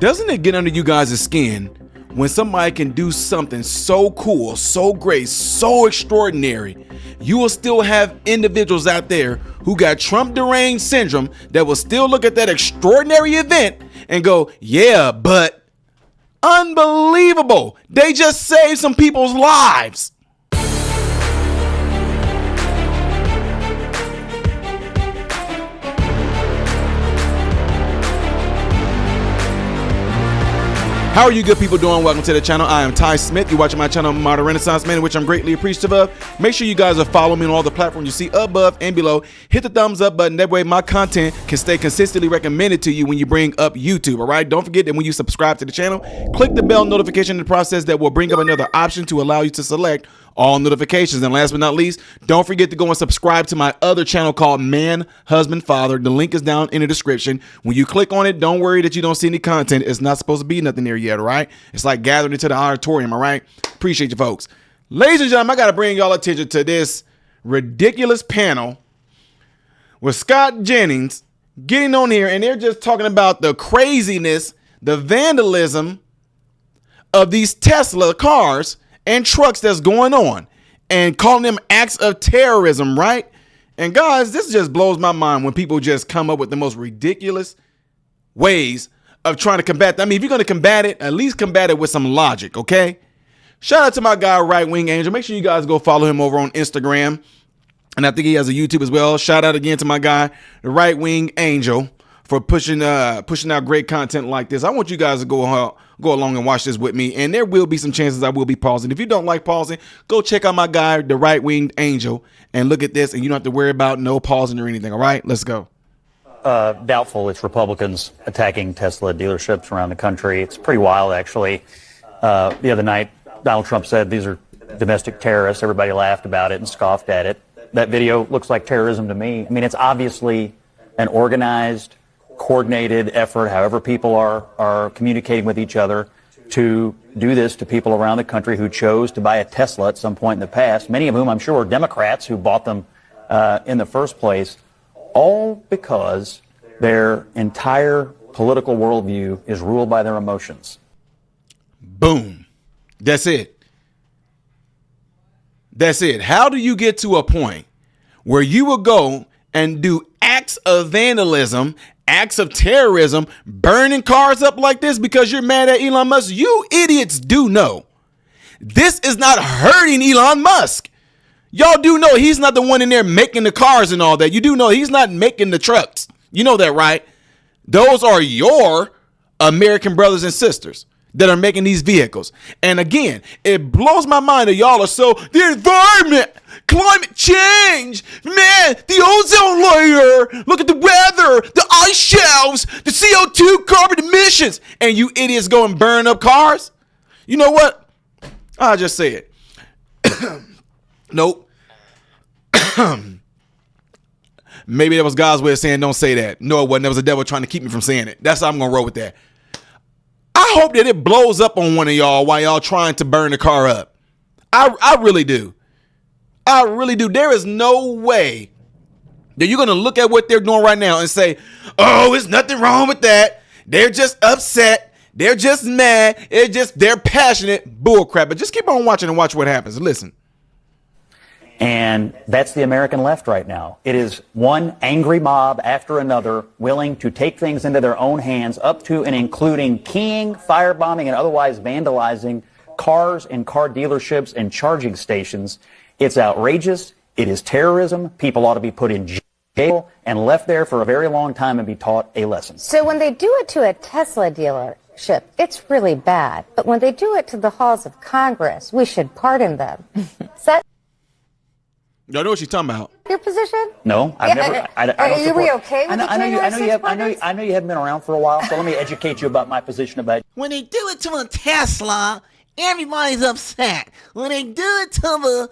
Doesn't it get under you guys' skin when somebody can do something so cool, so great, so extraordinary? You will still have individuals out there who got Trump Derange Syndrome that will still look at that extraordinary event and go, yeah, but unbelievable. They just saved some people's lives. How are you good people doing? Welcome to the channel. I am Ty Smith. You're watching my channel, Modern Renaissance Man, which I'm greatly appreciative of. Make sure you guys are following me on all the platforms you see above and below. Hit the thumbs up button. That way my content can stay consistently recommended to you when you bring up YouTube, all right? Don't forget that when you subscribe to the channel, click the bell notification in the process that will bring up another option to allow you to select all notifications. And last but not least, don't forget to go and subscribe to my other channel called Man, Husband, Father. The link is down in the description. When you click on it, don't worry that you don't see any content. It's not supposed to be nothing there yet, all right? It's like gathering into the auditorium, all right? Appreciate you folks. Ladies and gentlemen, I got to bring y'all attention to this ridiculous panel with Scott Jennings getting on here, and they're just talking about the craziness, the vandalism of these Tesla cars and trucks that's going on and calling them acts of terrorism, right? And guys, this just blows my mind when people just come up with the most ridiculous ways of trying to combat that. I mean, if you're going to combat it, at least combat it with some logic, okay? Shout out to my guy, Right Wing Angel. Make sure you guys go follow him over on Instagram. And I think he has a YouTube as well. Shout out again to my guy, the Right Wing Angel, for pushing out great content like this. I want you guys to go along and watch this with me, and there will be some chances I will be pausing. If you don't like pausing, go check out my guy, the Right Winged Angel, and look at this, and you don't have to worry about no pausing or anything. All right, let's go. Doubtful it's Republicans attacking Tesla dealerships around the country. It's pretty wild, actually. The other night, Donald Trump said these are domestic terrorists. Everybody laughed about it and scoffed at it. That video looks like terrorism to me. I mean, it's obviously an organized, coordinated effort, however people are communicating with each other, to do this to people around the country who chose to buy a Tesla at some point in the past, many of whom I'm sure are Democrats who bought them in the first place, all because their entire political worldview is ruled by their emotions. Boom. That's it. That's it. How do you get to a point where you will go and do acts of vandalism, acts of terrorism, burning cars up like this because you're mad at Elon Musk? You idiots do know this is not hurting Elon Musk. Y'all do know he's not the one in there making the cars and all that. You do know he's not making the trucks. You know that, right? Those are your American brothers and sisters that are making these vehicles. And again, it blows my mind that y'all are so, the environment, climate change, man, the ozone layer, look at the weather, the ice shelves, the CO2 carbon emissions, and you idiots go and burn up cars? You know what? I'll just say it. Nope. Maybe that was God's way of saying don't say that. No, it wasn't. That was the devil trying to keep me from saying it. That's how I'm going to roll with that. I hope that it blows up on one of y'all while y'all trying to burn the car up. I really do. I really do. There is no way that you're going to look at what they're doing right now and say, oh, there's nothing wrong with that. They're just upset. They're just mad. They're passionate. Bull crap. But just keep on watching and watch what happens. Listen. And that's the American left right now. It is one angry mob after another willing to take things into their own hands, up to and including keying, firebombing, and otherwise vandalizing cars and car dealerships and charging stations. It's outrageous. It is terrorism. People ought to be put in jail and left there for a very long time and be taught a lesson. So when they do it to a Tesla dealership, it's really bad. But when they do it to the halls of Congress, we should pardon them. Is that y'all know what she's talking about? your position? No, I've never. I don't Are you support, okay with I know you haven't been around for a while, so let me educate you about my position about. When they do it to a Tesla, Everybody's upset when they do it to the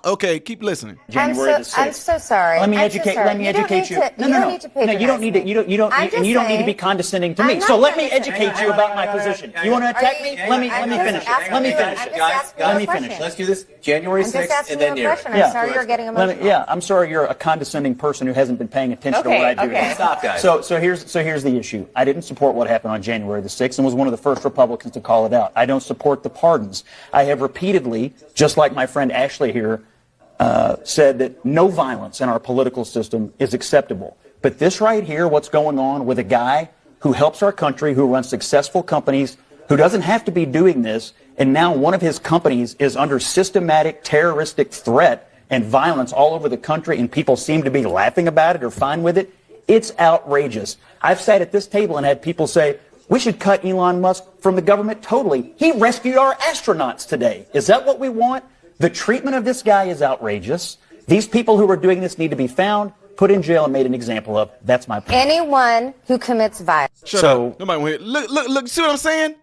Okay, keep listening. January the 6th. I'm so sorry. Let me I'm educate. so sorry. Let me educate you. You don't need to patronize you don't need to. me. You don't. I'm just You don't need to saying, be condescending to I'm me. not So let me condescending. educate you about my position. You want to attack me? Let me finish it. Let me finish it. Let me finish it. Let's do this January I'm just 6th asking and then you a near. question. I'm sorry you're getting emotional. I'm sorry you're a condescending person who hasn't been paying attention to what I do. Okay. Stop, guys. So here's the issue. I didn't support what happened on January the 6th and was one of the first Republicans to call it out. I don't support the pardons. I have repeatedly, just like my friend Ashley here, said that no violence in our political system is acceptable. But this right here, what's going on with a guy who helps our country, who runs successful companies, who doesn't have to be doing this, and now one of his companies is under systematic terroristic threat and violence all over the country, and people seem to be laughing about it or fine with it, it's outrageous. I've sat at this table and had people say, we should cut Elon Musk from the government totally. He rescued our astronauts today. Is that what we want? The treatment of this guy is outrageous. These people who are doing this need to be found, put in jail, and made an example of. That's my point. Anyone who commits violence. Shut up. Nobody went. Look. See what I'm saying?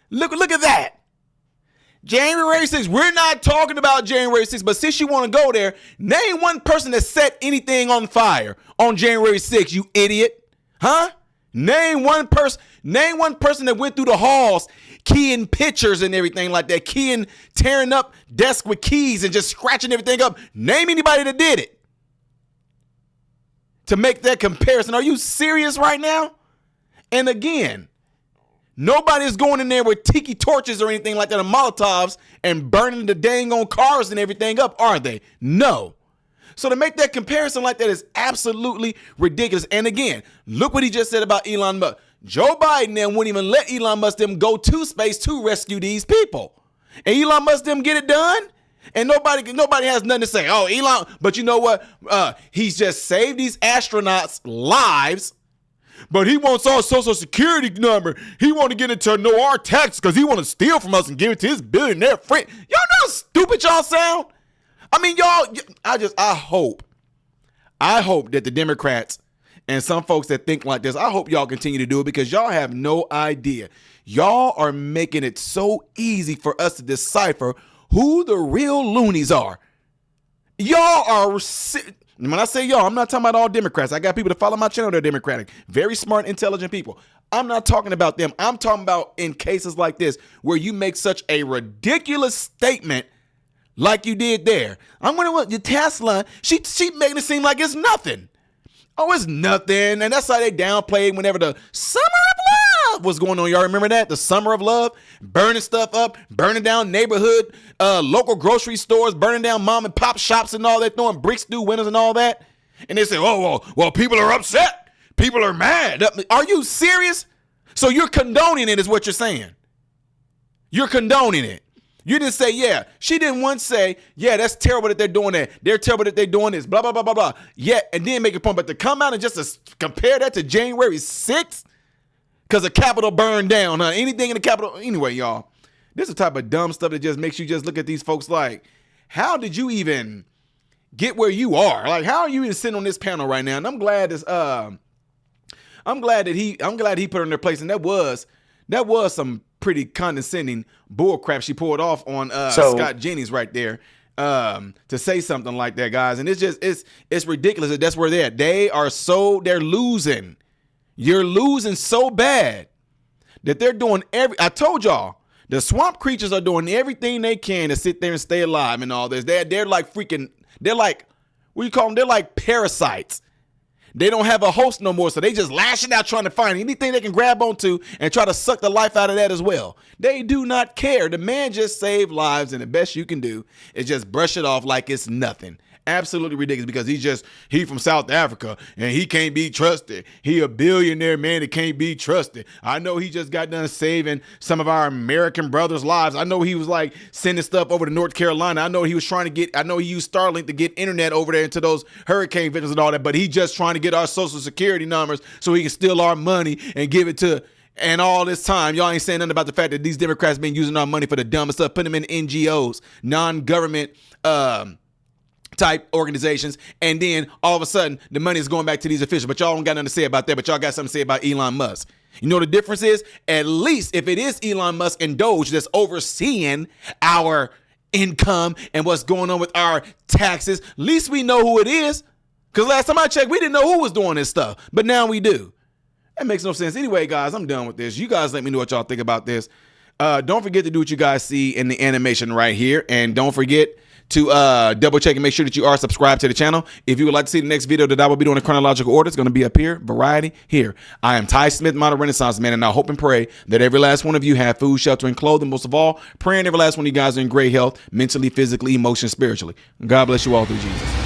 Look at that. January 6th. We're not talking about January 6th, but since you want to go there, name one person that set anything on fire on January 6th, you idiot. Huh? Name one person that went through the halls keying pictures and everything like that, keying, tearing up desks with keys and just scratching everything up. Name anybody that did it. To make that comparison. Are you serious right now? And again, nobody's going in there with tiki torches or anything like that, or Molotovs, and burning the dang on cars and everything up, are they? No. So to make that comparison like that is absolutely ridiculous. And again, look what he just said about Elon Musk. Joe Biden then wouldn't even let Elon Musk them go to space to rescue these people. And Elon Musk them get it done. And nobody has nothing to say. Oh, Elon, but you know what? He's just saved these astronauts' lives. But he wants our social security number. He want to get into know our taxes because he want to steal from us and give it to his billionaire friend. Y'all know how stupid y'all sound? I mean, y'all, I hope that the Democrats and some folks that think like this, I hope y'all continue to do it because y'all have no idea. Y'all are making it so easy for us to decipher who the real loonies are. Y'all are, when I say y'all, I'm not talking about all Democrats. I got people that follow my channel that are Democratic. Very smart, intelligent people. I'm not talking about them. I'm talking about in cases like this where you make such a ridiculous statement like you did there. I'm wondering what your Tesla, she making it seem like it's nothing. Oh, it's nothing. And that's how they downplayed whenever the summer of love was going on. Y'all remember that? The summer of love, burning stuff up, burning down neighborhood, local grocery stores, burning down mom and pop shops and all that, throwing bricks through windows and all that. And they say, oh, well, people are upset. People are mad. Are you serious? So you're condoning it is what you're saying. You're condoning it. You didn't say, yeah. She didn't once say, yeah, that's terrible that they're doing that. They're terrible that they're doing this, blah, blah, blah, blah, blah. Yeah, and then make a point. But to come out and just to compare that to January 6th, because the Capitol burned down, huh? Anything in the Capitol. Anyway, y'all, this is the type of dumb stuff that just makes you just look at these folks like, how did you even get where you are? Like, how are you even sitting on this panel right now? And I'm glad that he put her in their place. And that was some pretty condescending bull crap she pulled off on Scott Jennings right there to say something like that, guys. And it's ridiculous that that's where they're at. They're losing. You're losing so bad that they're doing I told y'all, the swamp creatures are doing everything they can to sit there and stay alive and all this. They're like what do you call them? They're like parasites. They don't have a host no more, so they just lashing out trying to find anything they can grab onto and try to suck the life out of that as well. They do not care. The man just saved lives, and the best you can do is just brush it off like it's nothing. Absolutely ridiculous because he from South Africa and he can't be trusted. He a billionaire man that can't be trusted. I know he just got done saving some of our American brothers' lives. I know he was like sending stuff over to North Carolina. I know he was trying to I know he used Starlink to get internet over there into those hurricane victims and all that, but he just trying to get our social security numbers so he can steal our money and give it to. And all this time, y'all ain't saying nothing about the fact that these Democrats been using our money for the dumbest stuff, putting them in NGOs, non-government type organizations, and then all of a sudden the money is going back to these officials. But y'all don't got nothing to say about that, but y'all got something to say about Elon Musk. You know the difference is, at least if it is Elon Musk and Doge that's overseeing our income and what's going on with our taxes, at least we know who it is. Because last time I checked, we didn't know who was doing this stuff, but now we do. That makes no sense. Anyway, guys, I'm done with this. You guys let me know what y'all think about this. Don't forget to do what you guys see in the animation right here. And don't forget to double check and make sure that you are subscribed to the channel. If you would like to see the next video that I will be doing in chronological order, it's going to be up here, variety here. I am Ty Smith, Modern Renaissance Man, and I hope and pray that every last one of you have food, shelter, and clothing. Most of all, praying every last one of you guys are in great health, mentally, physically, emotionally, spiritually. God bless you all through Jesus.